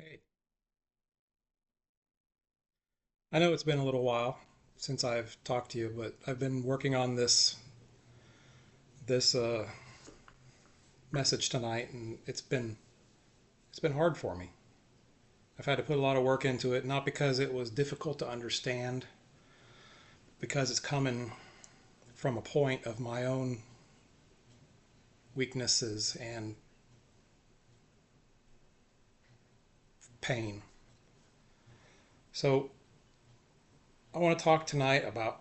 Hey, I know it's been a little while since I've talked to you, but I've been working on this message tonight, and it's been hard for me. I've had to put a lot of work into it, not because it was difficult to understand, because it's coming from a point of my own weaknesses and pain. So I want to talk tonight about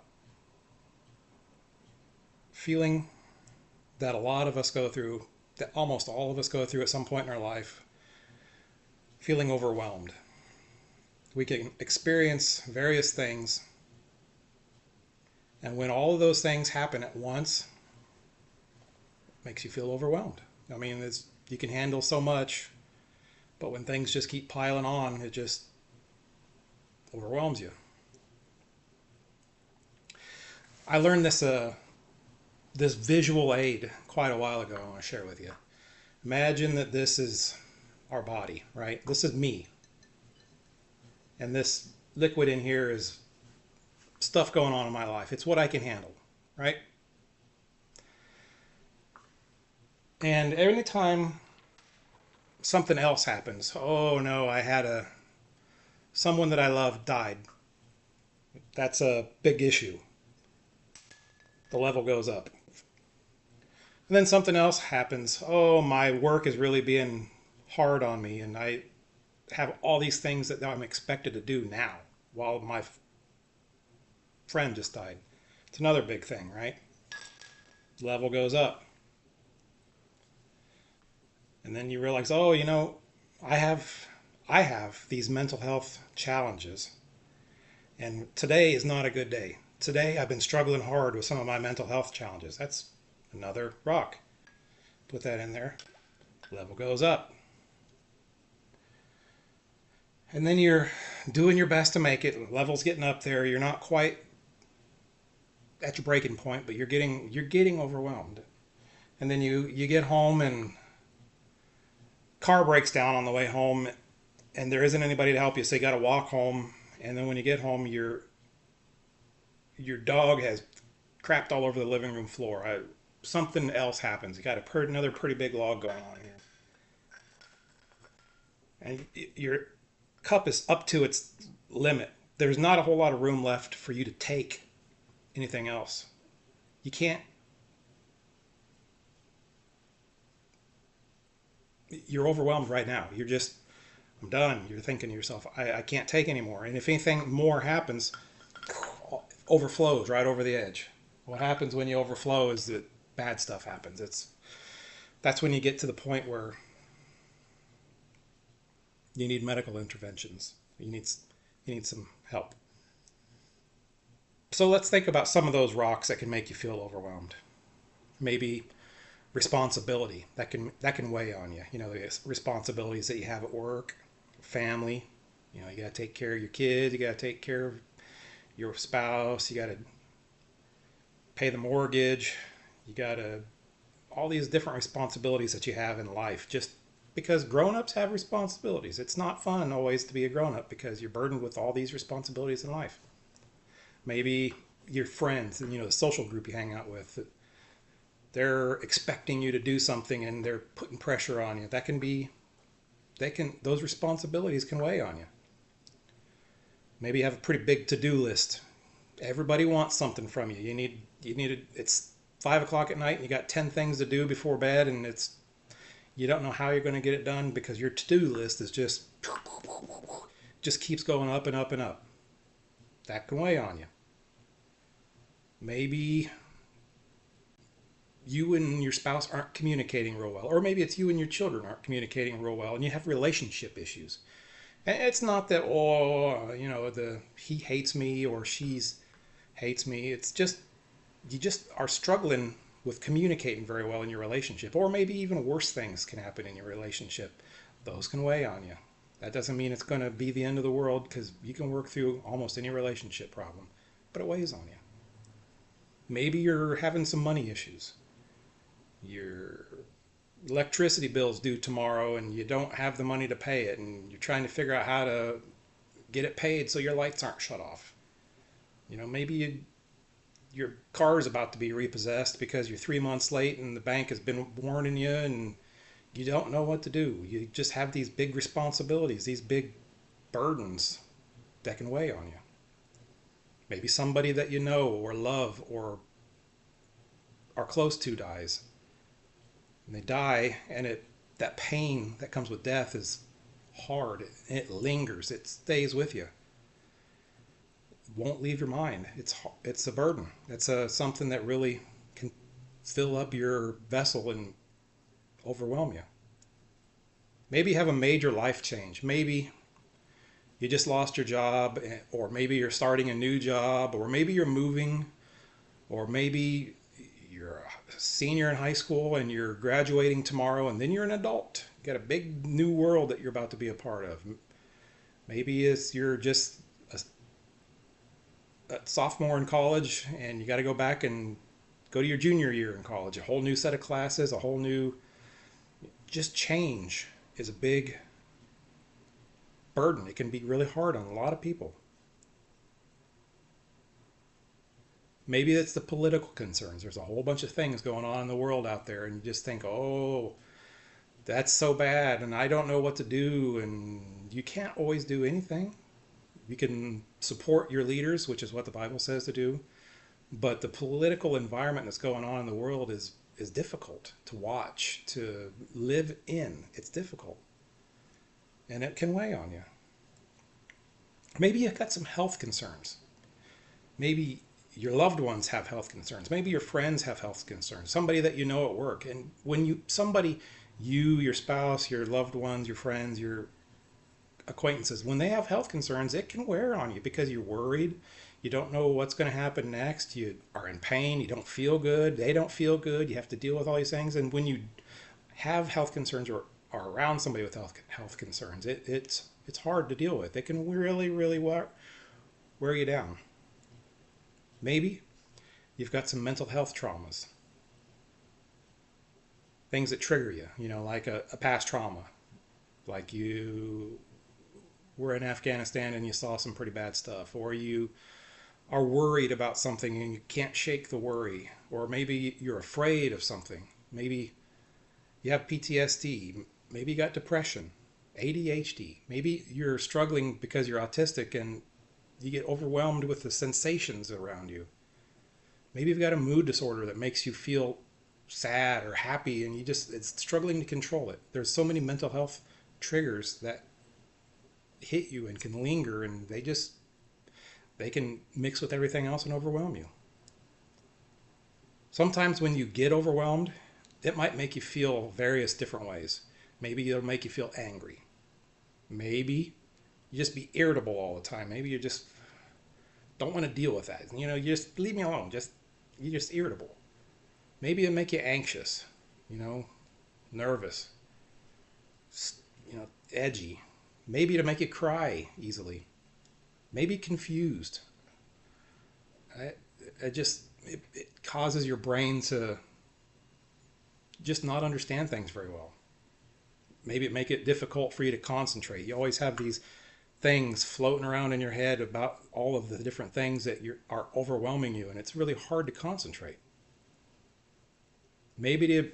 feeling that a lot of us go through, that almost all of us go through at some point in our life, feeling overwhelmed. We can experience various things. And when all of those things happen at once, it makes you feel overwhelmed. I mean, you can handle so much, but when things just keep piling on, it just overwhelms you. I learned this visual aid quite a while ago. I want to share with you. Imagine that this is our body, right? This is me, and this liquid in here is stuff going on in my life. It's what I can handle, right? And anytime something else happens, oh no, I had a someone that I love died. That's a big issue. The level goes up. And then something else happens. Oh, my work is really being hard on me, and I have all these things that I'm expected to do now while my friend just died. It's another big thing, right? Level goes up. And then you realize, oh, I have I have these mental health challenges, and today is not a good day. Today I've been struggling hard with some of my mental health challenges. That's another rock. Put that in there. Level goes up. And then you're doing your best to make it. Level's getting up there. You're not quite at your breaking point, but you're getting overwhelmed. And then you get home and car breaks down on the way home, and there isn't anybody to help you, so you got to walk home. And then when you get home, your dog has crapped all over the living room floor. Something else happens. You got another pretty big log going on here, and your cup is up to its limit. There's not a whole lot of room left for you to take anything else. You can't. You're overwhelmed right now. I'm done. You're thinking to yourself, I can't take anymore. And if anything more happens, overflows right over the edge. What happens when you overflow is that bad stuff happens. That's when you get to the point where you need medical interventions. You need some help. So let's think about some of those rocks that can make you feel overwhelmed. Maybe responsibility that can weigh on you. The responsibilities that you have at work, family. You got to take care of your kids. You got to take care of your spouse. You got to pay the mortgage. You got to all these different responsibilities that you have in life. Just because grown-ups have responsibilities, it's not fun always to be a grown-up because you're burdened with all these responsibilities in life. Maybe your friends and the social group you hang out with, they're expecting you to do something and they're putting pressure on you. Those responsibilities can weigh on you. Maybe you have a pretty big to-do list. Everybody wants something from you. It's 5 o'clock at night and you got 10 things to do before bed, and you don't know how you're going to get it done because your to-do list is just keeps going up and up and up. That can weigh on you. Maybe you and your spouse aren't communicating real well, or maybe it's you and your children aren't communicating real well, and you have relationship issues. And it's not that, oh, the he hates me or she's hates me. It's just you just are struggling with communicating very well in your relationship, or maybe even worse things can happen in your relationship. Those can weigh on you. That doesn't mean it's going to be the end of the world, because you can work through almost any relationship problem, but it weighs on you. Maybe you're having some money issues. You're electricity bill's due tomorrow and you don't have the money to pay it, and you're trying to figure out how to get it paid so your lights aren't shut off. Maybe your car is about to be repossessed because you're 3 months late and the bank has been warning you, and you don't know what to do. You just have these big responsibilities, these big burdens that can weigh on you. Maybe somebody that you know or love or are close to dies, and they die, and that pain that comes with death is hard. It lingers. It stays with you. It won't leave your mind. It's a burden. It's something that really can fill up your vessel and overwhelm you. Maybe you have a major life change. Maybe you just lost your job, or maybe you're starting a new job, or maybe you're moving, or maybe you're a senior in high school and you're graduating tomorrow, and then you're an adult. You got a big new world that you're about to be a part of. Maybe you're just a sophomore in college and you got to go back and go to your junior year in college. A whole new set of classes, a whole new, just change is a big burden. It can be really hard on a lot of people. Maybe it's the political concerns. There's a whole bunch of things going on in the world out there, and you just think, oh, that's so bad, and I don't know what to do. And you can't always do anything. You can support your leaders, which is what the Bible says to do. But the political environment that's going on in the world is difficult to watch, to live in. It's difficult. And it can weigh on you. Maybe you've got some health concerns. Maybe your loved ones have health concerns. Maybe your friends have health concerns. Somebody that you know at work. And when your spouse, your loved ones, your friends, your acquaintances, when they have health concerns, it can wear on you because you're worried. You don't know what's going to happen next. You are in pain. You don't feel good. They don't feel good. You have to deal with all these things. And when you have health concerns or are around somebody with health concerns, it's hard to deal with. It can really, really wear you down. Maybe you've got some mental health traumas, things that trigger you, like a past trauma, like you were in Afghanistan and you saw some pretty bad stuff, or you are worried about something and you can't shake the worry, or maybe you're afraid of something. Maybe you have PTSD, maybe you got depression, ADHD, maybe you're struggling because you're autistic and you get overwhelmed with the sensations around you. Maybe you've got a mood disorder that makes you feel sad or happy and it's struggling to control it. There's so many mental health triggers that hit you and can linger, and they can mix with everything else and overwhelm you. Sometimes when you get overwhelmed, it might make you feel various different ways. Maybe it'll make you feel angry. Maybe you just be irritable all the time. Maybe you just don't want to deal with that. You just leave me alone. You're just irritable. Maybe it'll make you anxious, nervous, edgy. Maybe it'll make you cry easily. Maybe confused. It causes your brain to just not understand things very well. Maybe it make it difficult for you to concentrate. You always have these things floating around in your head about all of the different things that are overwhelming you, and it's really hard to concentrate. Maybe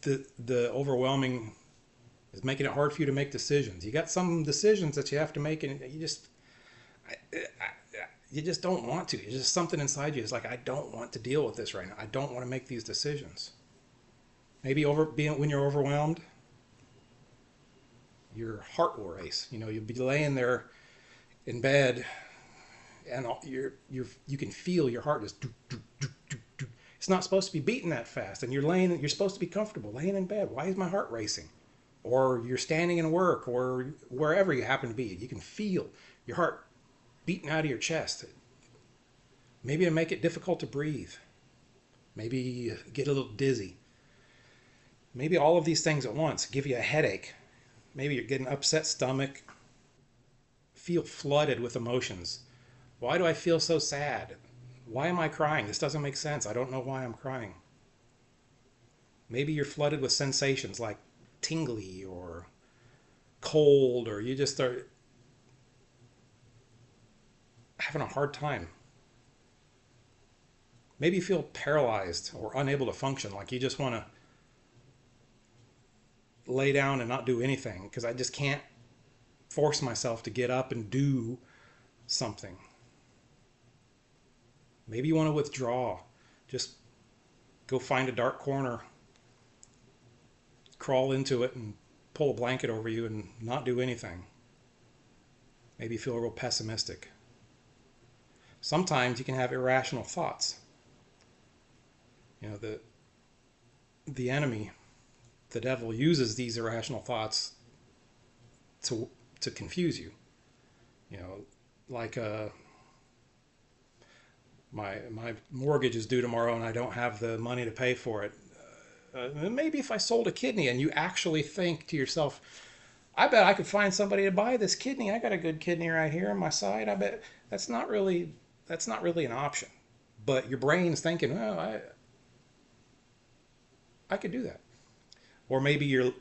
the overwhelming is making it hard for you to make decisions. You got some decisions that you have to make, and you just don't want to. It's just something inside you is like, I don't want to deal with this right now. I don't want to make these decisions. Maybe when you're overwhelmed, your heart will race. You'll be laying there in bed, and you can feel your heart just do, do, do, do, do. It's not supposed to be beating that fast, and you're supposed to be comfortable laying in bed. Why is my heart racing? Or you're standing in work or wherever you happen to be. You can feel your heart beating out of your chest. Maybe it'll make it difficult to breathe. Maybe you get a little dizzy. Maybe all of these things at once give you a headache. Maybe you're getting an upset stomach. Feel flooded with emotions. Why do I feel so sad? Why am I crying? This doesn't make sense. I don't know why I'm crying. Maybe you're flooded with sensations like tingly or cold, or you just start having a hard time. Maybe you feel paralyzed or unable to function, like you just want to lay down and not do anything because I just can't force myself to get up and do something. Maybe you want to withdraw. Just go find a dark corner, crawl into it, and pull a blanket over you and not do anything. Maybe you feel real pessimistic. Sometimes you can have irrational thoughts. You know, the enemy, the devil, uses these irrational thoughts to confuse you. You know, like my mortgage is due tomorrow and I don't have the money to pay for it. Maybe if I sold a kidney, and you actually think to yourself, I bet I could find somebody to buy this kidney. I got a good kidney right here on my side. I bet that's not really an option. But your brain's thinking, well, I could do that. Or maybe your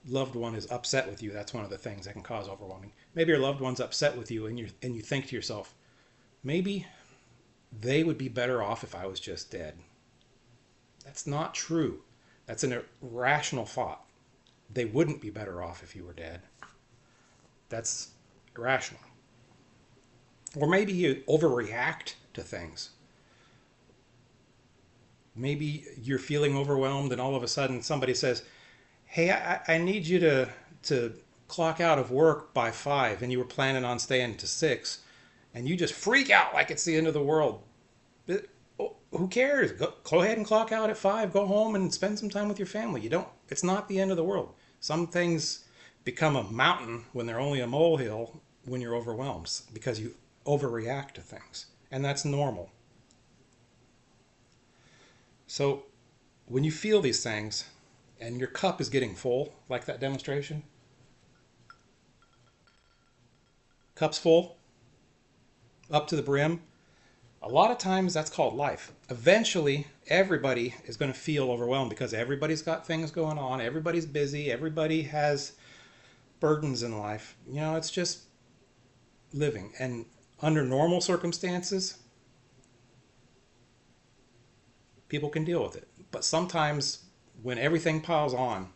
loved one is upset with you. That's one of the things that can cause overwhelming. Maybe your loved one's upset with you, and you think to yourself, maybe they would be better off if I was just dead. That's not true. That's an irrational thought. They wouldn't be better off if you were dead. That's irrational. Or maybe you overreact to things. Maybe you're feeling overwhelmed and all of a sudden somebody says, hey, I need you to clock out of work by 5, and you were planning on staying to 6, and you just freak out like it's the end of the world. Who cares? Go ahead and clock out at 5. Go home and spend some time with your family. It's not the end of the world. Some things become a mountain when they're only a molehill when you're overwhelmed because you overreact to things. And that's normal. So when you feel these things and your cup is getting full, like that demonstration, cup's full, up to the brim, a lot of times that's called life. Eventually, everybody is going to feel overwhelmed because everybody's got things going on. Everybody's busy. Everybody has burdens in life. You know, it's just living. And under normal circumstances, people can deal with it. But sometimes when everything piles on,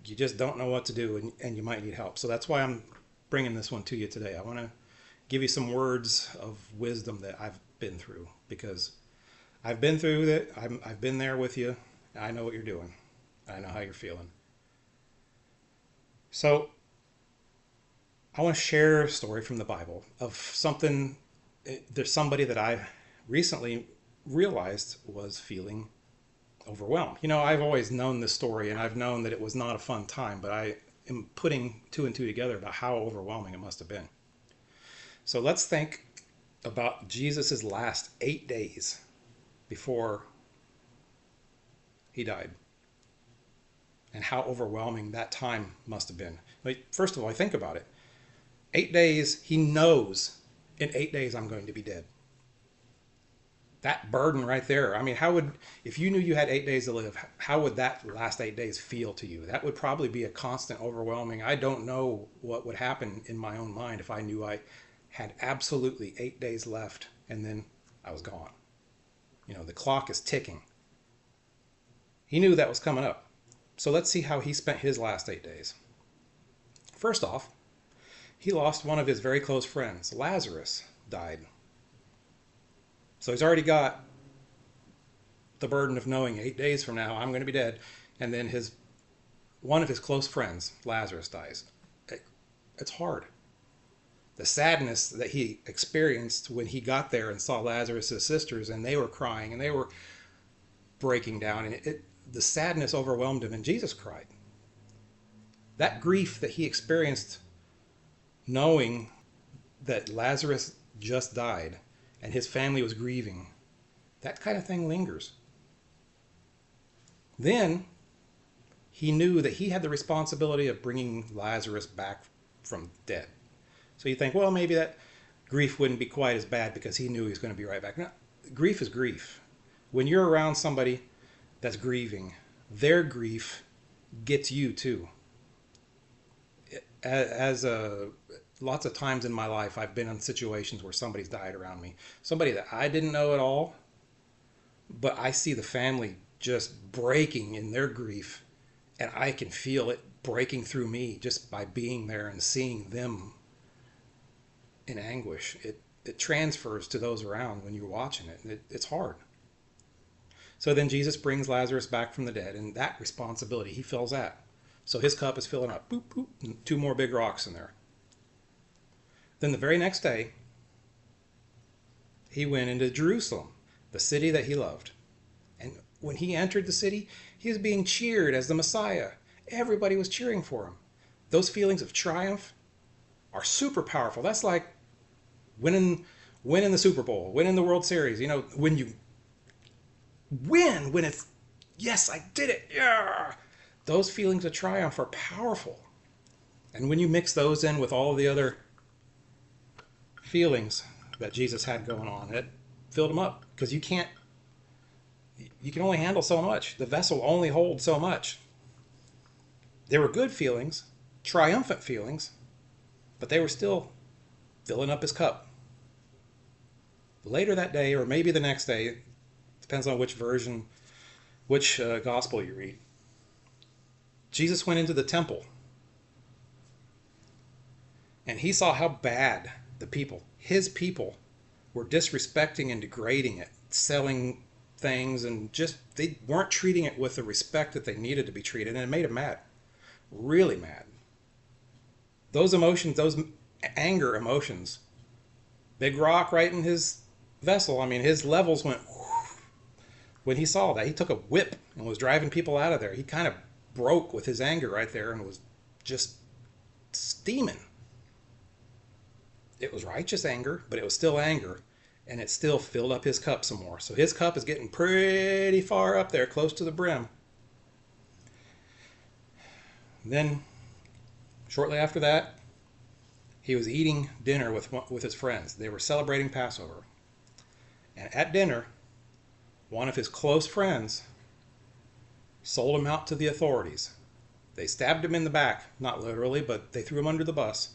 you just don't know what to do, and you might need help. So that's why I'm bringing this one to you today. I want to give you some words of wisdom that I've been through, because I've been through it. I've been there with you. I know what you're doing. I know how you're feeling. So I want to share a story from the Bible of something. There's somebody that I recently realized was feeling overwhelmed. You know, I've always known this story, and I've known that it was not a fun time, but I am putting 2 and 2 together about how overwhelming it must have been. So let's think about Jesus' last 8 days before he died, and how overwhelming that time must have been. Like, first of all, think about it. 8 days, he knows in 8 days I'm going to be dead. That burden right there. I mean, if you knew you had 8 days to live, how would that last 8 days feel to you? That would probably be a constant overwhelming. I don't know what would happen in my own mind if I knew I had absolutely 8 days left and then I was gone. You know, the clock is ticking. He knew that was coming up. So let's see how he spent his last 8 days. First off, he lost one of his very close friends. Lazarus died. So he's already got the burden of knowing 8 days from now I'm going to be dead. And then one of his close friends, Lazarus, dies. It's hard. The sadness that he experienced when he got there and saw Lazarus' sisters, and they were crying and they were breaking down, and the sadness overwhelmed him, and Jesus cried. That grief that he experienced knowing that Lazarus just died and his family was grieving, that kind of thing lingers. Then he knew that he had the responsibility of bringing Lazarus back from dead. So you think, well, maybe that grief wouldn't be quite as bad because he knew he was going to be right back. No, grief is grief. When you're around somebody that's grieving, their grief gets you too. As a Lots of times in my life, I've been in situations where somebody's died around me, somebody that I didn't know at all, but I see the family just breaking in their grief, and I can feel it breaking through me just by being there and seeing them in anguish. It transfers to those around when you're watching it. It's hard. So then Jesus brings Lazarus back from the dead, and that responsibility, he fills that. So his cup is filling up. Boop, boop, and two more big rocks in there. Then the very next day, he went into Jerusalem, the city that he loved. And when he entered the city, he was being cheered as the Messiah. Everybody was cheering for him. Those feelings of triumph are super powerful. That's like winning the Super Bowl, winning the World Series. You know, when you win, when it's, yes, I did it, yeah. Those feelings of triumph are powerful. And when you mix those in with all of the other feelings that Jesus had going on, it filled him up, because you can only handle so much. The vessel only holds so much. There were good feelings, triumphant feelings, but they were still filling up his cup. Later that day, or maybe the next day, depends on which version, which gospel you read, Jesus went into the temple, and he saw how bad the people, his people, were disrespecting and degrading it, selling things, and just, they weren't treating it with the respect that they needed to be treated, and it made him mad, really mad. Those emotions, those anger emotions, big rock right in his vessel, I mean, his levels went whoosh. When he saw that, he took a whip and was driving people out of there. He kind of broke with his anger right there and was just steaming. It was righteous anger, but it was still anger, and it still filled up his cup some more. So his cup is getting pretty far up there, close to the brim. Then, shortly after that, he was eating dinner with his friends. They were celebrating Passover. And at dinner, one of his close friends sold him out to the authorities. They stabbed him in the back, not literally, but they threw him under the bus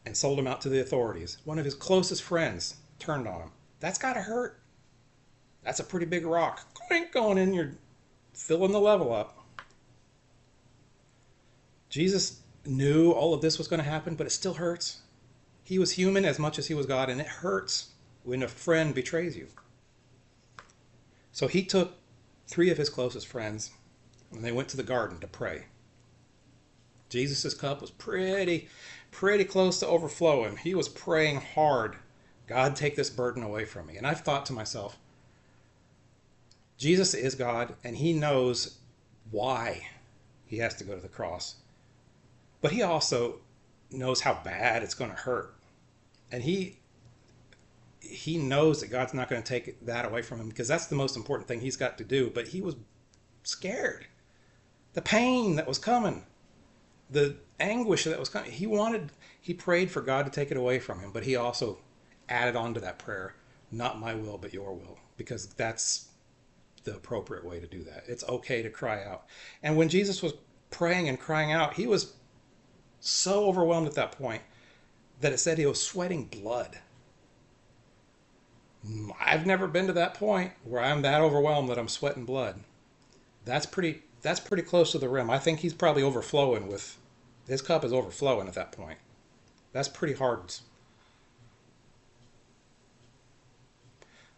and sold him out to the authorities. One of his closest friends turned on him. That's got to hurt. That's a pretty big rock. Clink, going in, you're filling the level up. Jesus knew all of this was going to happen, but it still hurts. He was human as much as he was God, and it hurts when a friend betrays you. So he took 3 of his closest friends, and they went to the garden to pray. Jesus' cup was pretty close to overflowing. He was praying hard. God, take this burden away from me. And I've thought to myself, Jesus is God, and he knows why he has to go to the cross. But he also knows how bad it's going to hurt. And he knows that God's not going to take that away from him, because that's the most important thing he's got to do. But he was scared. The pain that was coming, the anguish that was coming, he prayed for God to take it away from him, but he also added on to that prayer, not my will, but your will, because that's the appropriate way to do that. It's okay to cry out. And when Jesus was praying and crying out, he was so overwhelmed at that point that it said he was sweating blood. I've never been to that point where I'm that overwhelmed that I'm sweating blood. That's pretty close to the rim. I think he's probably overflowing with, his cup is overflowing at that point. That's pretty hard.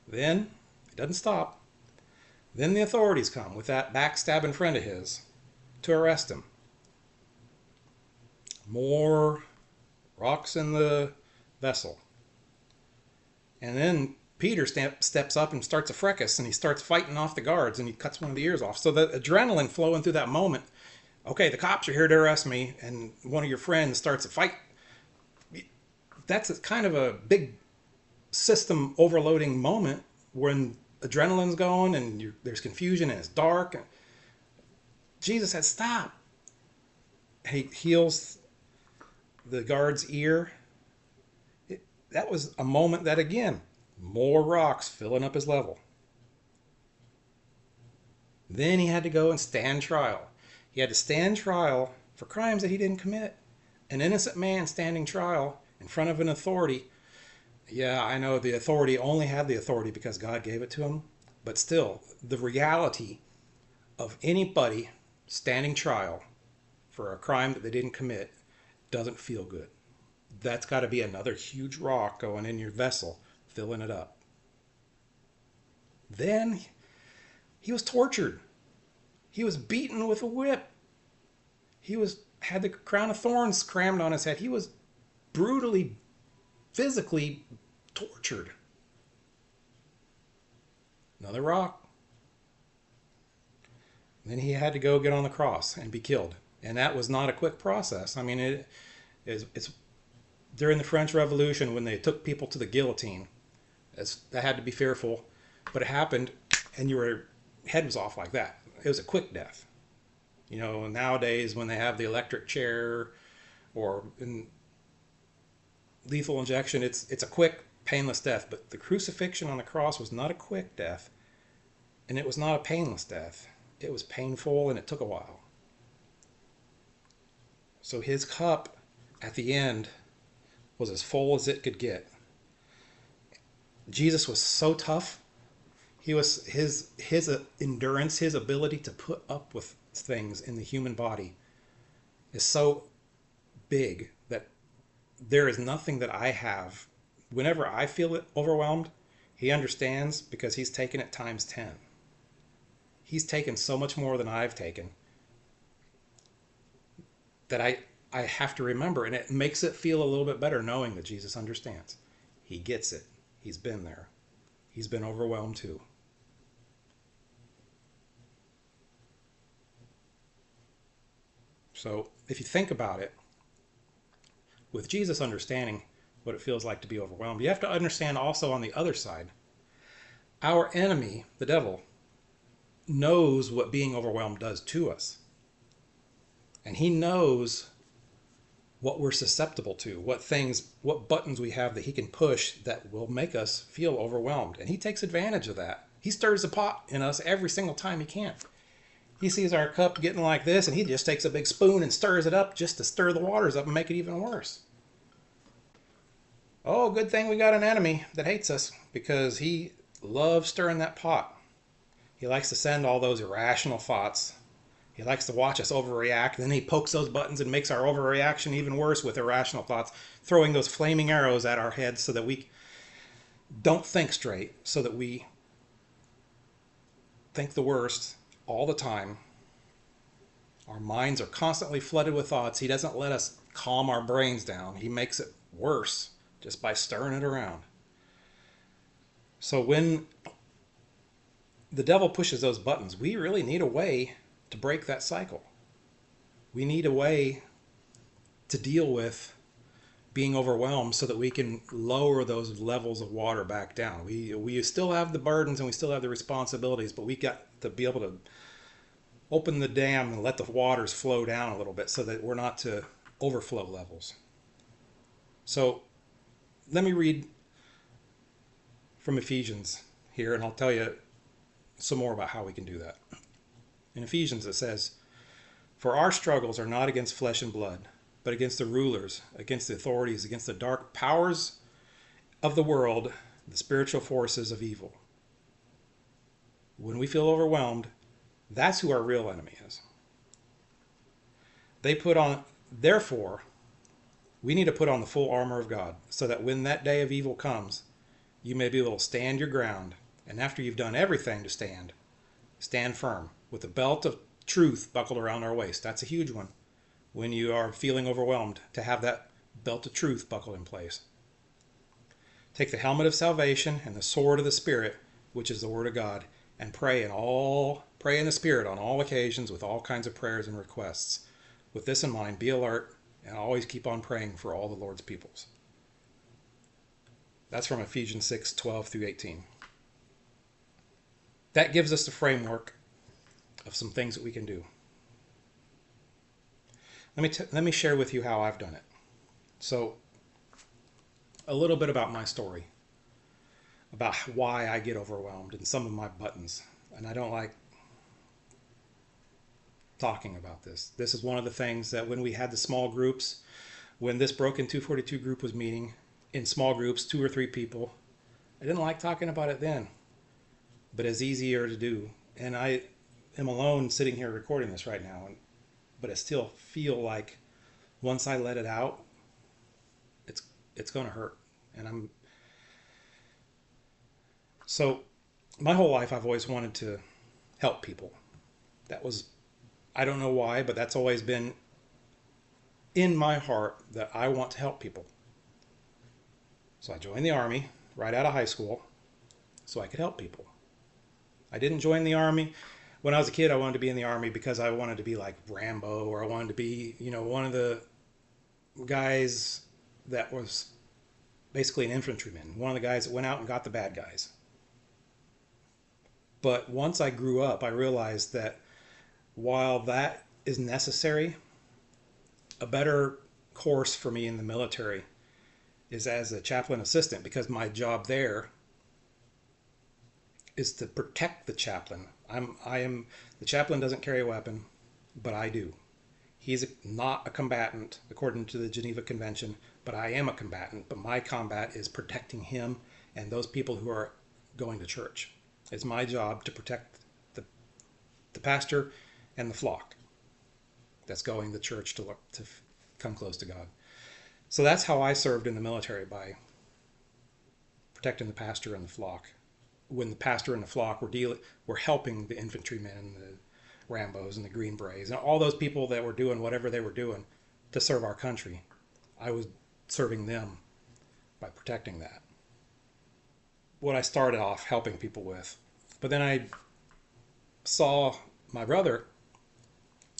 Then, it doesn't stop. Then the authorities come with that backstabbing friend of his to arrest him. More rocks in the vessel. And then Peter steps up and starts a fracas, and he starts fighting off the guards, and he cuts one of the ears off. So the adrenaline flowing through that moment, okay, the cops are here to arrest me, and one of your friends starts a fight. That's kind of a big system overloading moment when adrenaline's going and there's confusion and it's dark. And Jesus said, stop. He heals the guard's ear. That was a moment that, again, more rocks filling up his level. Then he had to go and stand trial. He had to stand trial for crimes that he didn't commit. An innocent man standing trial in front of an authority. Yeah, I know the authority only had the authority because God gave it to him. But still, the reality of anybody standing trial for a crime that they didn't commit doesn't feel good. That's got to be another huge rock going in your vessel, filling it up. Then he was tortured. He was beaten with a whip. He had the crown of thorns crammed on his head. He was brutally, physically tortured. Another rock. Then he had to go get on the cross and be killed. And that was not a quick process. I mean, it's during the French Revolution when they took people to the guillotine. That had to be fearful, but it happened, and your head was off like that. It was a quick death. You know, nowadays when they have the electric chair or lethal injection, it's a quick, painless death. But the crucifixion on the cross was not a quick death, and it was not a painless death. It was painful, and it took a while. So his cup at the end was as full as it could get. Jesus was so tough. His endurance, his ability to put up with things in the human body is so big that there is nothing that I have. Whenever I feel overwhelmed, he understands because he's taken it times 10. He's taken so much more than I've taken that I have to remember, and it makes it feel a little bit better knowing that Jesus understands. He gets it. He's been there. He's been overwhelmed too. So if you think about it, with Jesus understanding what it feels like to be overwhelmed, you have to understand also on the other side, our enemy, the devil, knows what being overwhelmed does to us. And he knows what we're susceptible to, what buttons we have that he can push that will make us feel overwhelmed. And he takes advantage of that. He stirs the pot in us every single time he can. He sees our cup getting like this, and he just takes a big spoon and stirs it up just to stir the waters up and make it even worse. Oh, good thing we got an enemy that hates us, because he loves stirring that pot. He likes to send all those irrational thoughts. He likes to watch us overreact, and then he pokes those buttons and makes our overreaction even worse with irrational thoughts, throwing those flaming arrows at our heads so that we don't think straight, so that we think the worst all the time. Our minds are constantly flooded with thoughts. He doesn't let us calm our brains down. He makes it worse just by stirring it around. So when the devil pushes those buttons, we really need a way to break that cycle. We need a way to deal with being overwhelmed so that we can lower those levels of water back down. We still have the burdens and we still have the responsibilities, but we got to be able to open the dam and let the waters flow down a little bit so that we're not to overflow levels. So let me read from Ephesians here, and I'll tell you some more about how we can do that. In Ephesians it says, "For our struggles are not against flesh and blood, but against the rulers, against the authorities, against the dark powers of the world, the spiritual forces of evil." When we feel overwhelmed, that's who our real enemy is. Therefore, we need to put on the full armor of God, so that when that day of evil comes, you may be able to stand your ground. And after you've done everything to stand firm with the belt of truth buckled around our waist. That's a huge one. When you are feeling overwhelmed, to have that belt of truth buckled in place. Take the helmet of salvation and the sword of the Spirit, which is the Word of God, and pray in the Spirit on all occasions with all kinds of prayers and requests. With this in mind, be alert and always keep on praying for all the Lord's peoples. That's from Ephesians 6:12 through 18. That gives us the framework of some things that we can do. Let me share with you how I've done it. So, a little bit about my story, about why I get overwhelmed and some of my buttons. And I don't like talking about this. This is one of the things that when we had the small groups, when this Broken 242 group was meeting in small groups, 2 or 3 people, I didn't like talking about it then, but it's easier to do. And I am alone sitting here recording this right now, but I still feel like once I let it out, it's going to hurt. And so my whole life I've always wanted to help people. That was, I don't know why, but that's always been in my heart, that I want to help people. So I joined the Army right out of high school so I could help people. I didn't join the Army. When I was a kid, I wanted to be in the Army because I wanted to be like Rambo, or I wanted to be, one of the guys that was basically an infantryman, one of the guys that went out and got the bad guys. But once I grew up, I realized that while that is necessary, a better course for me in the military is as a chaplain assistant, because my job there is to protect the chaplain. The chaplain doesn't carry a weapon, but I do. He's not a combatant according to the Geneva Convention, but I am a combatant. But my combat is protecting him and those people who are going to church. It's my job to protect the pastor and the flock that's going to church to come close to God. So that's how I served in the military, by protecting the pastor and the flock. When the pastor and the flock were helping the infantrymen and the Rambos and the Green Berets and all those people that were doing whatever they were doing to serve our country, I was serving them by protecting that. What I started off helping people with. But then I saw my brother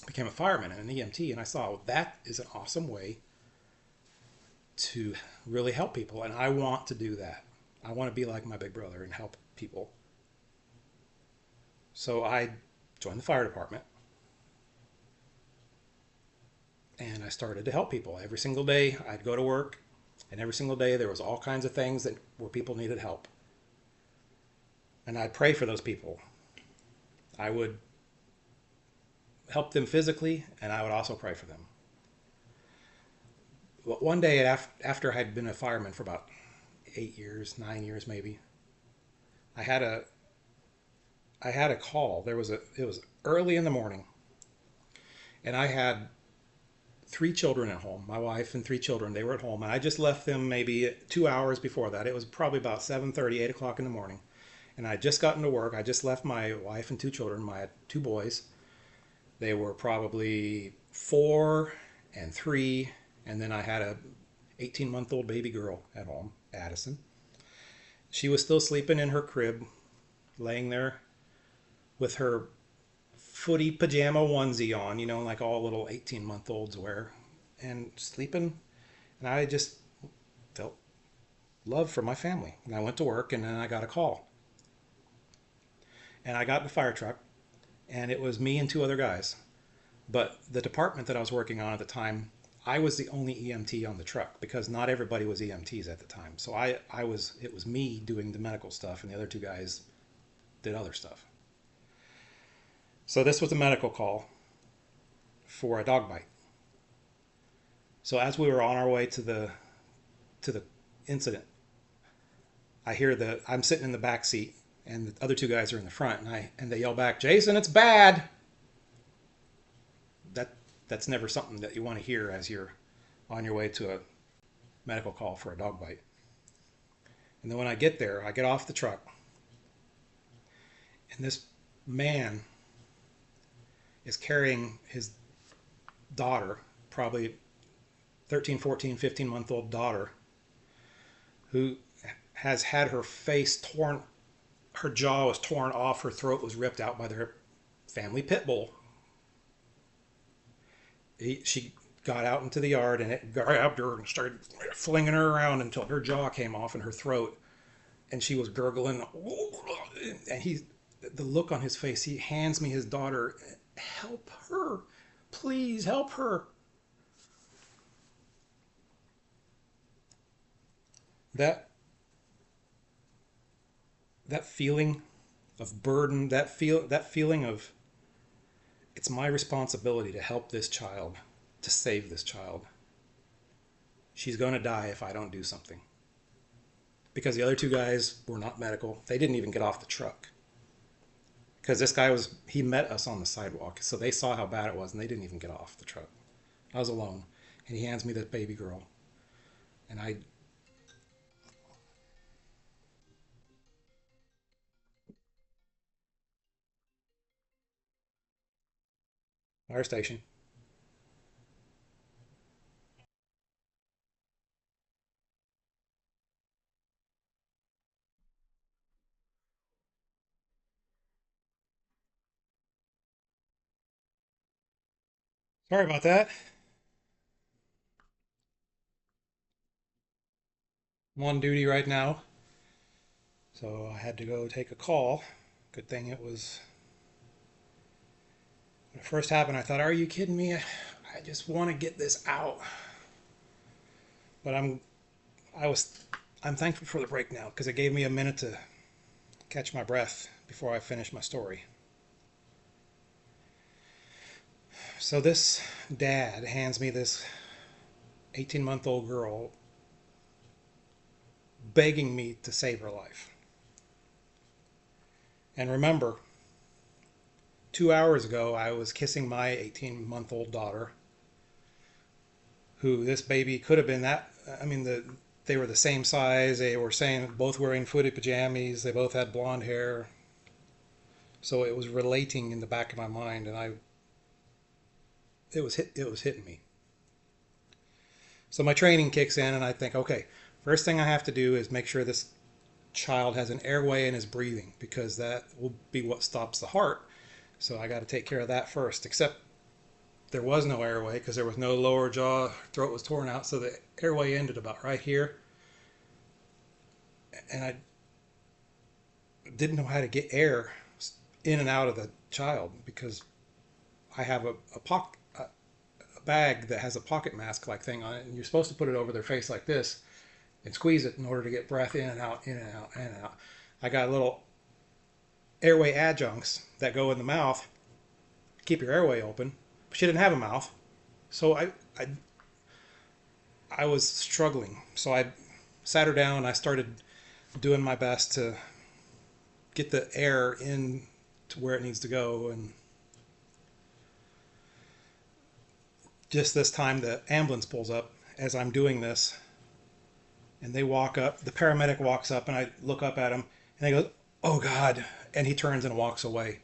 became a fireman and an EMT, and I saw, well, that is an awesome way to really help people, and I want to do that. I want to be like my big brother and help people. So I joined the fire department, and I started to help people. Every single day I'd go to work, and every single day there was all kinds of things where people needed help. And I'd pray for those people. I would help them physically, and I would also pray for them. But one day after I'd been a fireman for about 8 years, 9 years maybe, I had a call. It was early in the morning, and I had 3 children at home. My wife and 3 children, they were at home, and I just left them maybe 2 hours before that. It was probably about 7:30, 8 o'clock in the morning, and I'd just gotten to work. I just left my wife and 2 children, my 2 boys. They were probably 4 and 3, and then I had a 18-month-old baby girl at home, Addison. She was still sleeping in her crib, laying there with her footy pajama onesie on, like all little 18-month-olds wear, and sleeping. And I just felt love for my family. And I went to work, and then I got a call. And I got in a fire truck, and it was me and 2 other guys. But the department that I was working on at the time, I was the only EMT on the truck, because not everybody was EMTs at the time. So it was me doing the medical stuff, and the other 2 guys did other stuff. So this was a medical call for a dog bite. So as we were on our way to the incident, I'm sitting in the back seat, and the other 2 guys are in the front, and they yell back, "Jason, it's bad." That's never something that you want to hear as you're on your way to a medical call for a dog bite. And then when I get there, I get off the truck, and this man is carrying his daughter, probably 13, 14, 15-month-old daughter, who has had her face torn, her jaw was torn off, her throat was ripped out by their family pit bull. She got out into the yard, and it grabbed her and started flinging her around until her jaw came off in her throat, and she was gurgling. And the look on his face, he hands me his daughter. "Help her, please help her." That feeling of burden, that feeling of It's my responsibility to help this child, to save this child. She's going to die if I don't do something. Because the other two guys were not medical. They didn't even get off the truck. Because this guy he met us on the sidewalk. So they saw how bad it was and they didn't even get off the truck. I was alone. And he hands me this baby girl. And fire station. Sorry about that. I'm on duty right now. So I had to go take a call. Good thing it was. When it first happened, I thought, are you kidding me? I just want to get this out. But I was, I'm thankful for the break now because it gave me a minute to catch my breath before I finish my story. So this dad hands me this 18-month-old girl begging me to save her life. And remember, 2 hours ago, I was kissing my 18-month-old daughter, who this baby could have been that. I mean, they were the same size. They were saying both wearing footy pajamas. They both had blonde hair. So it was relating in the back of my mind, and it was hitting me. So my training kicks in, and I think, okay, first thing I have to do is make sure this child has an airway and is breathing because that will be what stops the heart. So I got to take care of that first. Except there was no airway because there was no lower jaw, throat was torn out, so the airway ended about right here. And I didn't know how to get air in and out of the child because I have a bag that has a pocket mask like thing on it, and you're supposed to put it over their face like this and squeeze it in order to get breath in and out, in and out, in and out. I got little airway adjuncts that go in the mouth, keep your airway open. But she didn't have a mouth, so I was struggling. So I sat her down and I started doing my best to get the air in to where it needs to go. And just this time, the ambulance pulls up as I'm doing this, and they walk up. The paramedic walks up, and I look up at him, and he goes, "Oh God!" And he turns and walks away.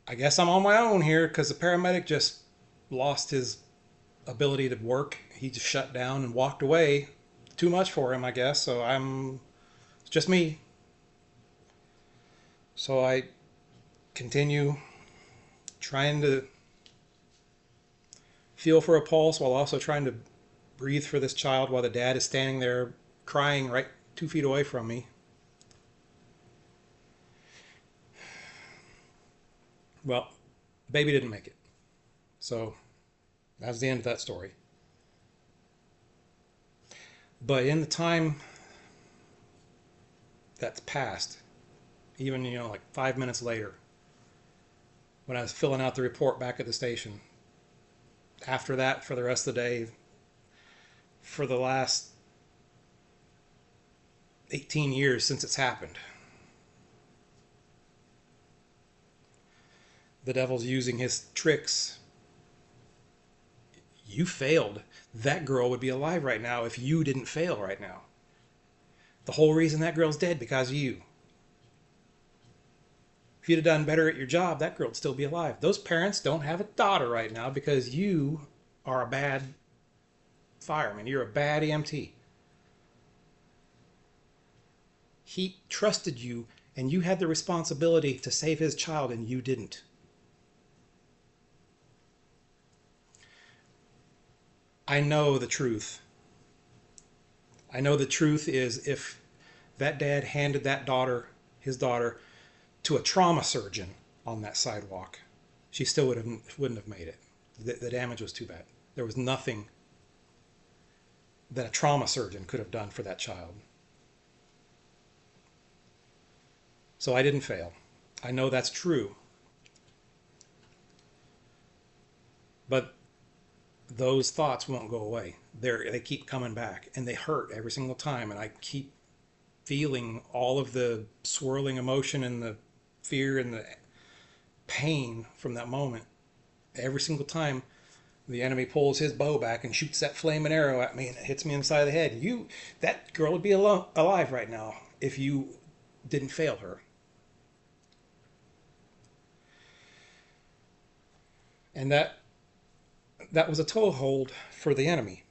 I guess I'm on my own here because the paramedic just lost his ability to work. He just shut down and walked away. Too much for him, I guess. So it's just me. So I continue trying to feel for a pulse while also trying to breathe for this child while the dad is standing there crying right 2 feet away from me. Well, the baby didn't make it. So that's the end of that story. But in the time that's passed, even, like 5 minutes later, when I was filling out the report back at the station, after that, for the rest of the day, for the last 18 years since it's happened, the devil's using his tricks. You failed. That girl would be alive right now if you didn't fail right now. The whole reason that girl's dead because of you. If you'd have done better at your job, that girl would still be alive. Those parents don't have a daughter right now because you are a bad fireman. You're a bad EMT. He trusted you, and you had the responsibility to save his child, and you didn't. I know the truth. I know the truth is if that dad handed his daughter, to a trauma surgeon on that sidewalk, she still wouldn't have made it. The damage was too bad. There was nothing that a trauma surgeon could have done for that child. So I didn't fail. I know that's true. But those thoughts won't go away. They keep coming back and they hurt every single time. And I keep feeling all of the swirling emotion and the fear and the pain from that moment. Every single time the enemy pulls his bow back and shoots that flaming arrow at me and it hits me in the side of the head. That girl would be alive right now if you didn't fail her. And that was a toehold for the enemy.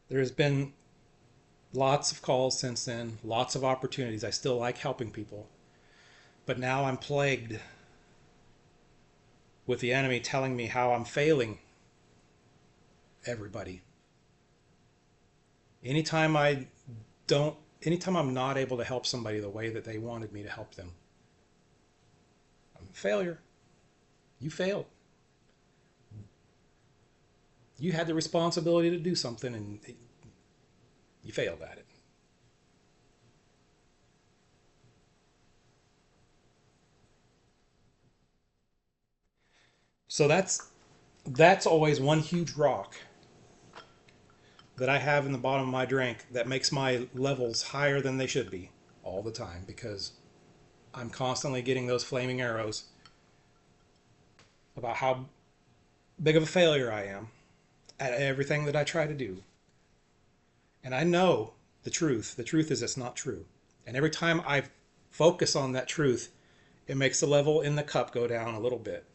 There's been lots of calls since then, lots of opportunities. I still like helping people. But now I'm plagued with the enemy telling me how I'm failing everybody. Anytime I'm not able to help somebody the way that they wanted me to help them, I'm a failure. You failed. You had the responsibility to do something and you failed at it. So that's always one huge rock that I have in the bottom of my drink that makes my levels higher than they should be all the time, because I'm constantly getting those flaming arrows about how big of a failure I am at everything that I try to do. And I know the truth. The truth is it's not true. And every time I focus on that truth, it makes the level in the cup go down a little bit.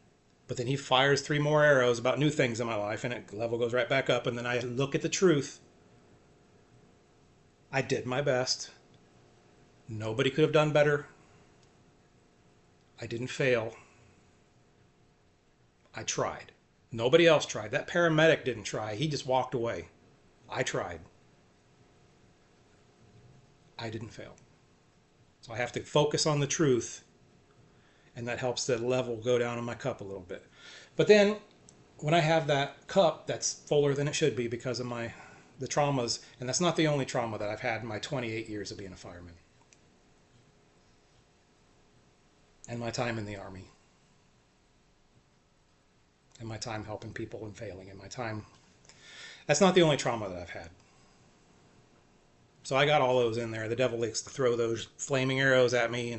But then he fires 3 more arrows about new things in my life and the level goes right back up. And then I look at the truth. I did my best. Nobody could have done better. I didn't fail. I tried. Nobody else tried. That paramedic didn't try. He just walked away. I tried. I didn't fail. So I have to focus on the truth, and that helps the level go down in my cup a little bit. But then when I have that cup that's fuller than it should be because of the traumas, and that's not the only trauma that I've had in my 28 years of being a fireman and my time in the Army and my time helping people and failing and my time, that's not the only trauma that I've had. So I got all those in there. The devil likes to throw those flaming arrows at me,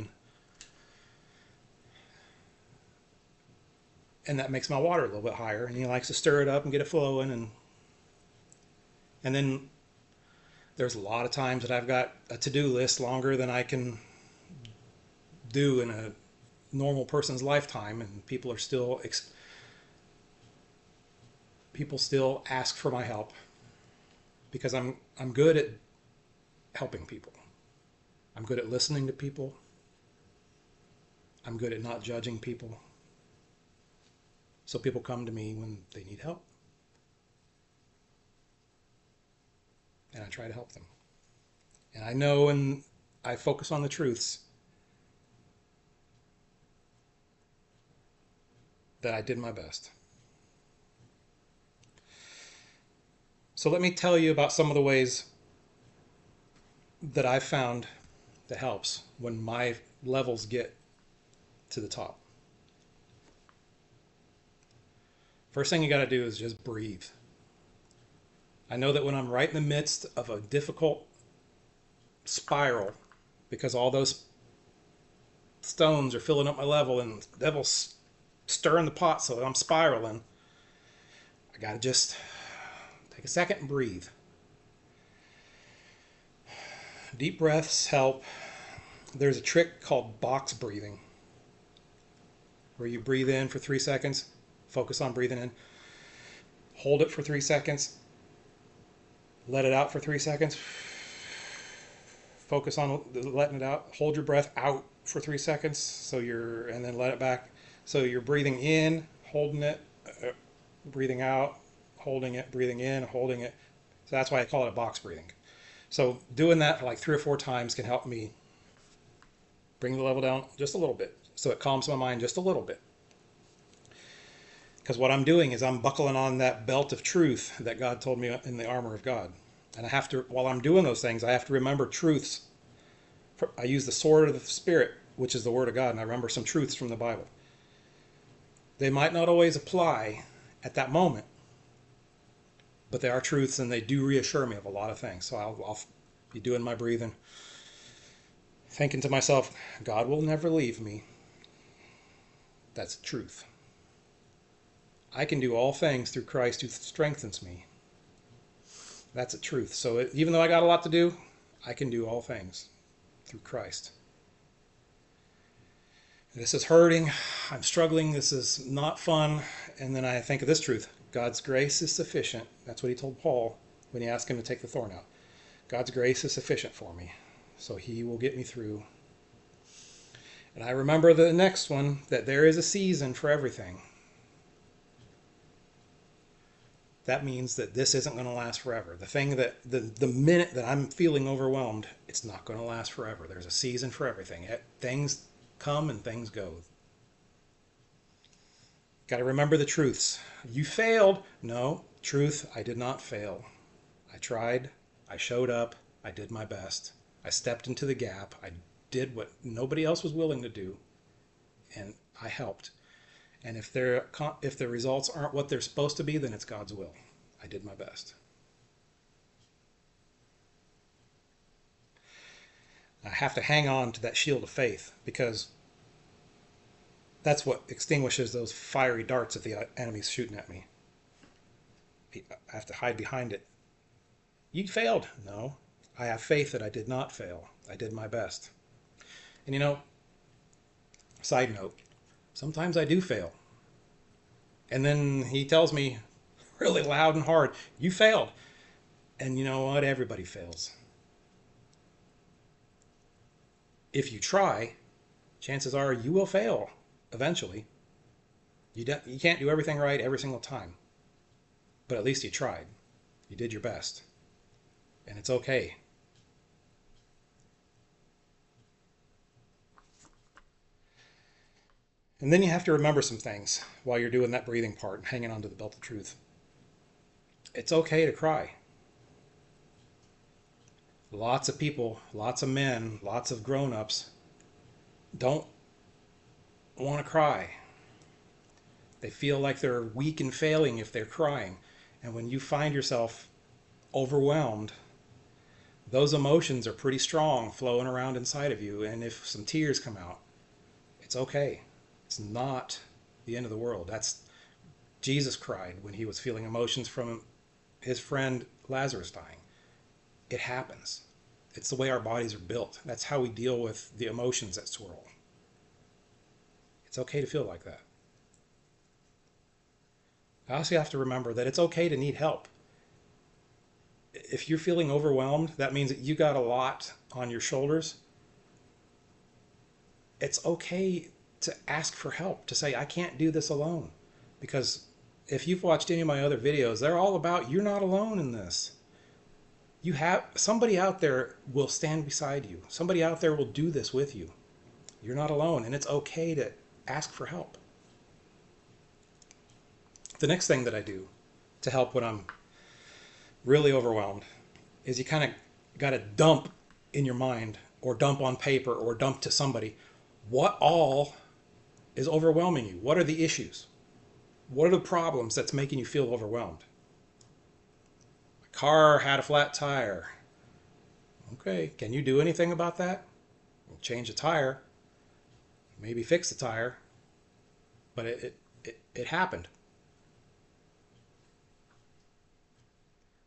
and that makes my water a little bit higher, and he likes to stir it up and get it flowing, and then there's a lot of times that I've got a to-do list longer than I can do in a normal person's lifetime, and people still ask for my help because I'm good at helping people. I'm good at listening to people. I'm good at not judging people. So people come to me when they need help. And I try to help them. And I know, and I focus on the truths, that I did my best. So let me tell you about some of the ways that I've found that helps when my levels get to the top. First thing you got to do is just breathe. I know that when I'm right in the midst of a difficult spiral, because all those stones are filling up my level and the devil's stirring the pot so I'm spiraling, I got to just take a second and breathe. Deep breaths help. There's a trick called box breathing, where you breathe in for 3 seconds, focus on breathing in, hold it for 3 seconds, let it out for 3 seconds, focus on letting it out, hold your breath out for 3 seconds, and then let it back. So you're breathing in, holding it, breathing out, holding it, breathing in, holding it. So that's why I call it box breathing. So doing that for like 3 or 4 times can help me bring the level down just a little bit. So it calms my mind just a little bit. Because what I'm doing is I'm buckling on that belt of truth that God told me in the armor of God. And I have to, while I'm doing those things, I have to remember truths I use the sword of the Spirit, which is the Word of God, and I remember some truths from the Bible. They might not always apply at that moment, but they are truths, and they do reassure me of a lot of things. So I'll be doing my breathing, thinking to myself, God will never leave me. That's truth. I can do all things through Christ who strengthens me. That's a truth. So even though I got a lot to do, I can do all things through Christ. This is hurting. I'm struggling. This is not fun. And then I think of this truth. God's grace is sufficient. That's what he told Paul when he asked him to take the thorn out. God's grace is sufficient for me. So he will get me through. And I remember the next one, that there is a season for everything. That means that this isn't going to last forever. The thing that, the minute that I'm feeling overwhelmed, it's not going to last forever. There's a season for everything. Things come and things go. Got to remember the truths. You failed. No, truth, I did not fail. I tried. I showed up. I did my best. I stepped into the gap. I did what nobody else was willing to do. And I helped. And if the results aren't what they're supposed to be, then it's God's will. I did my best. I have to hang on to that shield of faith, because that's what extinguishes those fiery darts that the enemy's shooting at me. I have to hide behind it. You failed. No, I have faith that I did not fail. I did my best. And side note, sometimes I do fail. And then he tells me really loud and hard, you failed. And you know what? Everybody fails. If you try, chances are you will fail eventually. You can't do everything right every single time. But at least you tried. You did your best. And it's okay. And then you have to remember some things while you're doing that breathing part and hanging on to the belt of truth. It's okay to cry. Lots of people, lots of men, lots of grown-ups don't want to cry. They feel like they're weak and failing if they're crying. And when you find yourself overwhelmed, those emotions are pretty strong flowing around inside of you. And if some tears come out, it's okay. It's not the end of the world. That's Jesus cried when he was feeling emotions from his friend Lazarus dying. It happens. It's the way our bodies are built. That's how we deal with the emotions that swirl. It's okay to feel like that. I also have to remember that it's okay to need help. If you're feeling overwhelmed, that means that you got a lot on your shoulders. It's okay to ask for help, to say, I can't do this alone. Because if you've watched any of my other videos, they're all about you're not alone in this. You have somebody out there will stand beside you. Somebody out there will do this with you. You're not alone, and it's okay to ask for help. The next thing that I do to help when I'm really overwhelmed is you kind of got to dump in your mind, or dump on paper, or dump to somebody what all is overwhelming you. What are the issues? What are the problems that's making you feel overwhelmed? My car had a flat tire. Okay, can you do anything about that? Change the tire, maybe fix the tire, but it happened.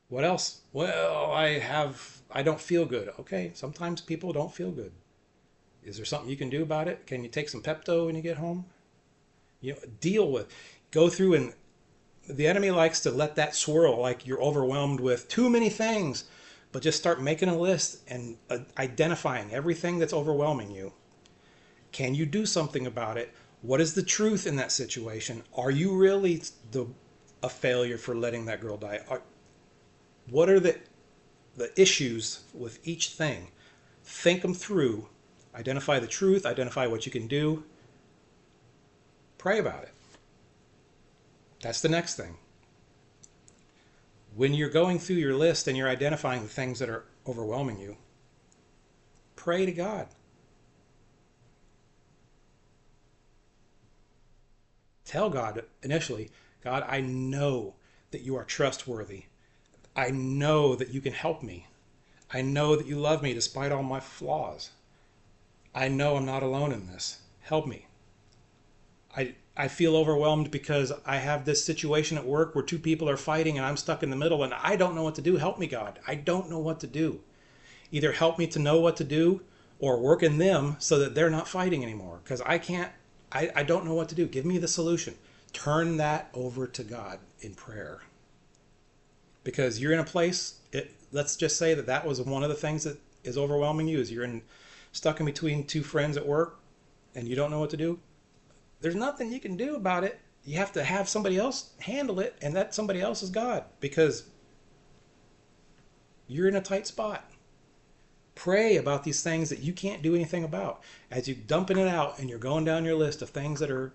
What else? Well, I don't feel good. Okay, sometimes people don't feel good. Is there something you can do about it? Can you take some Pepto when you get home? Go through, and the enemy likes to let that swirl like you're overwhelmed with too many things, but just start making a list and identifying everything that's overwhelming you. Can you do something about it? What is the truth in that situation? Are you really a failure for letting that girl die? What are the issues with each thing? Think them through. Identify the truth. Identify what you can do. Pray about it. That's the next thing. When you're going through your list and you're identifying the things that are overwhelming you, pray to God. Tell God initially, God, I know that you are trustworthy. I know that you can help me. I know that you love me despite all my flaws. I know I'm not alone in this. Help me. I feel overwhelmed because I have this situation at work where two people are fighting and I'm stuck in the middle and I don't know what to do. Help me, God. I don't know what to do. Either help me to know what to do or work in them so that they're not fighting anymore, because I don't know what to do. Give me the solution. Turn that over to God in prayer. Because you're in a place, let's just say that was one of the things that is overwhelming you, is stuck in between two friends at work and you don't know what to do. There's nothing you can do about it. You have to have somebody else handle it, and that somebody else is God, because you're in a tight spot. Pray about these things that you can't do anything about. As you're dumping it out and you're going down your list of things that are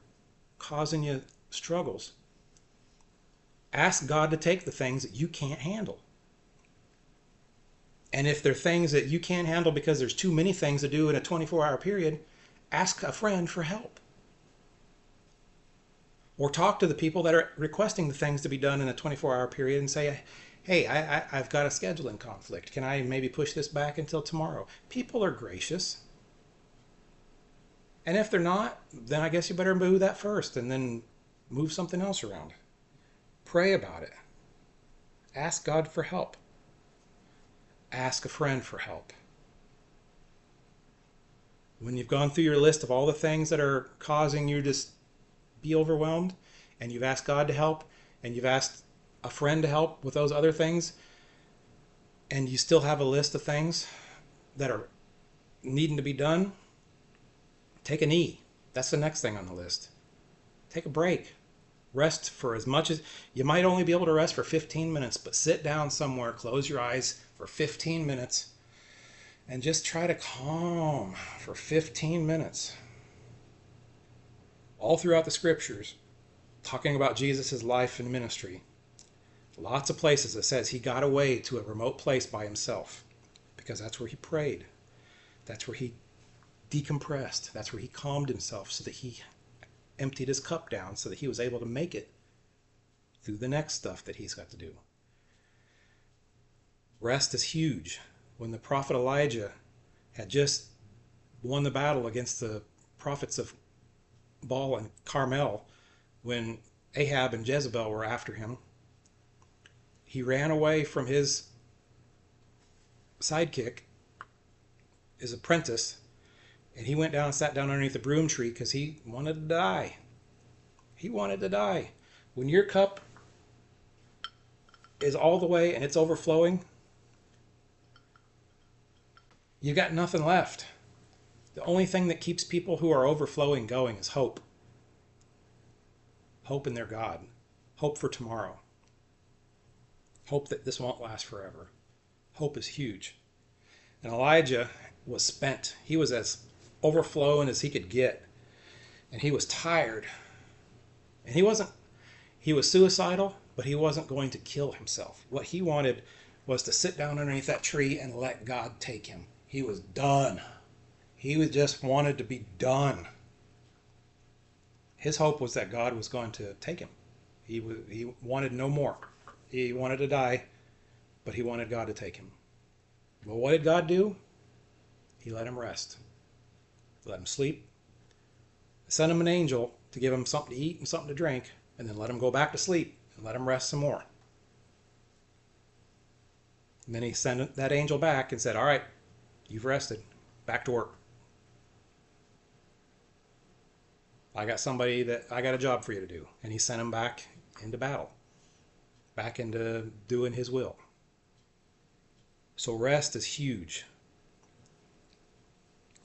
causing you struggles, ask God to take the things that you can't handle. And if there are things that you can't handle because there's too many things to do in a 24-hour period, ask a friend for help. Or talk to the people that are requesting the things to be done in a 24-hour period and say, hey, I've got a scheduling conflict. Can I maybe push this back until tomorrow? People are gracious. And if they're not, then I guess you better move that first and then move something else around. Pray about it. Ask God for help. Ask a friend for help. When you've gone through your list of all the things that are causing you to be overwhelmed, and you've asked God to help, and you've asked a friend to help with those other things, and you still have a list of things that are needing to be done, take a knee. That's the next thing on the list. Take a break. Rest for as much as you might only be able to rest for 15 minutes, but sit down somewhere, close your eyes for 15 minutes, and just try to calm for 15 minutes. All throughout the scriptures, talking about Jesus' life and ministry, lots of places it says he got away to a remote place by himself, because that's where he prayed. That's where he decompressed. That's where he calmed himself, so that he emptied his cup down, so that he was able to make it through the next stuff that he's got to do. Rest is huge. When the prophet Elijah had just won the battle against the prophets of Baal and Carmel, when Ahab and Jezebel were after him, he ran away from his sidekick, his apprentice, and he went down and sat down underneath the broom tree because he wanted to die. He wanted to die. When your cup is all the way and it's overflowing, you've got nothing left. The only thing that keeps people who are overflowing going is hope. Hope in their God. Hope for tomorrow. Hope that this won't last forever. Hope is huge. And Elijah was spent. He was as overflowing as he could get. And he was tired. And he was suicidal, but he wasn't going to kill himself. What he wanted was to sit down underneath that tree and let God take him. He was done. He just wanted to be done. His hope was that God was going to take him. He wanted no more. He wanted to die, but he wanted God to take him. Well, what did God do? He let him rest. Let him sleep. Sent him an angel to give him something to eat and something to drink, and then let him go back to sleep and let him rest some more. And then he sent that angel back and said, all right, you've rested. Back to work. I got a job for you to do. And he sent him back into battle, back into doing his will. So rest is huge.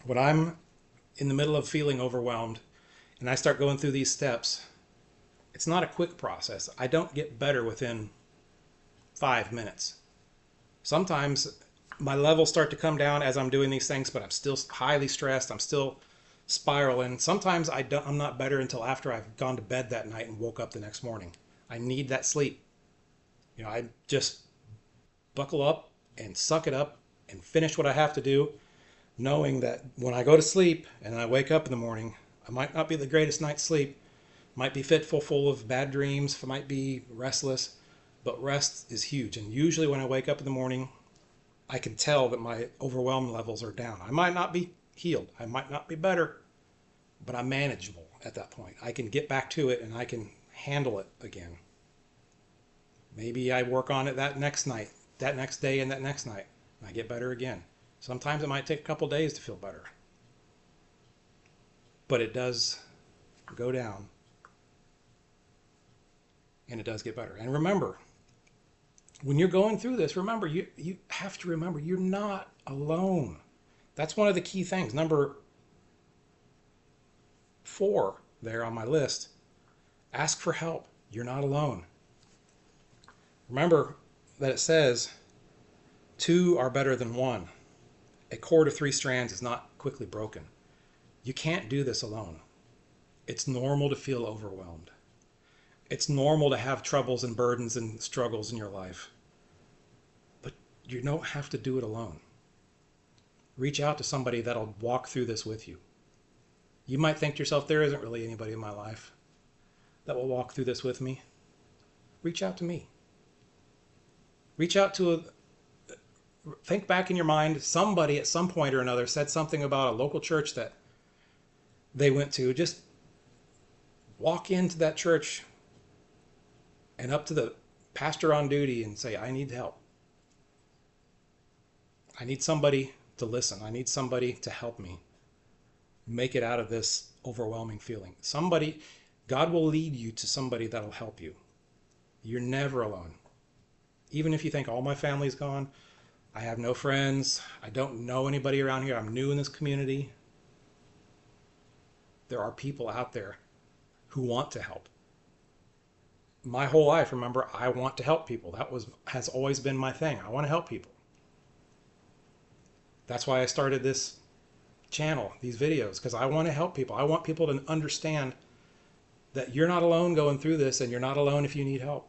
When I'm in the middle of feeling overwhelmed and I start going through these steps, it's not a quick process. I don't get better within 5 minutes. Sometimes my levels start to come down as I'm doing these things, but I'm still highly stressed. I'm still spiraling. Sometimes I'm not better until after I've gone to bed that night and woke up the next morning. I need that sleep. I just buckle up and suck it up and finish what I have to do. knowing that when I go to sleep and I wake up in the morning, I might not be the greatest night's sleep, might be fitful, full of bad dreams, might be restless, but rest is huge. And usually when I wake up in the morning, I can tell that my overwhelm levels are down. I might not be healed, I might not be better, but I'm manageable at that point. I can get back to it and I can handle it again. Maybe I work on it that next night, that next day, and that next night, and I get better again. Sometimes it might take a couple days to feel better, but it does go down and it does get better. And remember, when you're going through this, remember, you have to remember you're not alone. That's one of the key things. Number 4 there on my list, ask for help. You're not alone. Remember that it says 2 are better than 1. A cord of 3 strands is not quickly broken. You can't do this alone. It's normal to feel overwhelmed. It's normal to have troubles and burdens and struggles in your life. But you don't have to do it alone. Reach out to somebody that'll walk through this with you. You might think to yourself, there isn't really anybody in my life that will walk through this with me. Reach out to me. Reach out to think back in your mind, somebody at some point or another said something about a local church that they went to. Just walk into that church and up to the pastor on duty and say, I need help. I need somebody to listen. I need somebody to help me make it out of this overwhelming feeling. Somebody, God will lead you to somebody that'll help you. You're never alone. Even if you think all my family's gone, I have no friends, I don't know anybody around here, I'm new in this community. There are people out there who want to help. My whole life, remember, I want to help people. That has always been my thing. I want to help people. That's why I started this channel, these videos, because I want to help people. I want people to understand that you're not alone going through this, and you're not alone if you need help.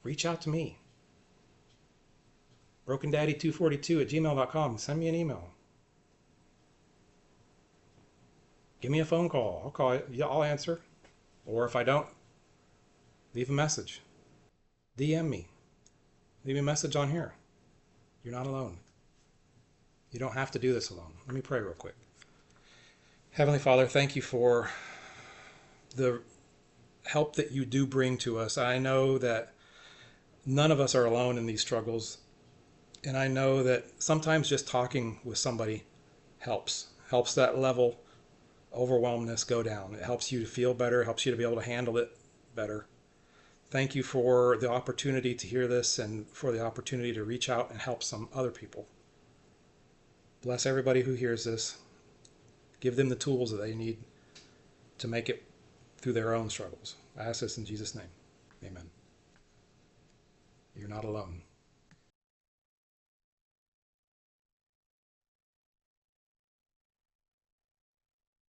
Reach out to me. brokendaddy242@gmail.com. Send me an email. Give me a phone call. I'll call you. I'll answer. Or if I don't, leave a message. DM me. Leave me a message on here. You're not alone. You don't have to do this alone. Let me pray real quick. Heavenly Father, thank you for the help that you do bring to us. I know that none of us are alone in these struggles. And I know that sometimes just talking with somebody helps that level overwhelmness go down. It helps you to feel better, it helps you to be able to handle it better. Thank you for the opportunity to hear this and for the opportunity to reach out and help some other people. Bless everybody who hears this. Give them the tools that they need to make it through their own struggles. I ask this in Jesus' name. Amen. You're not alone.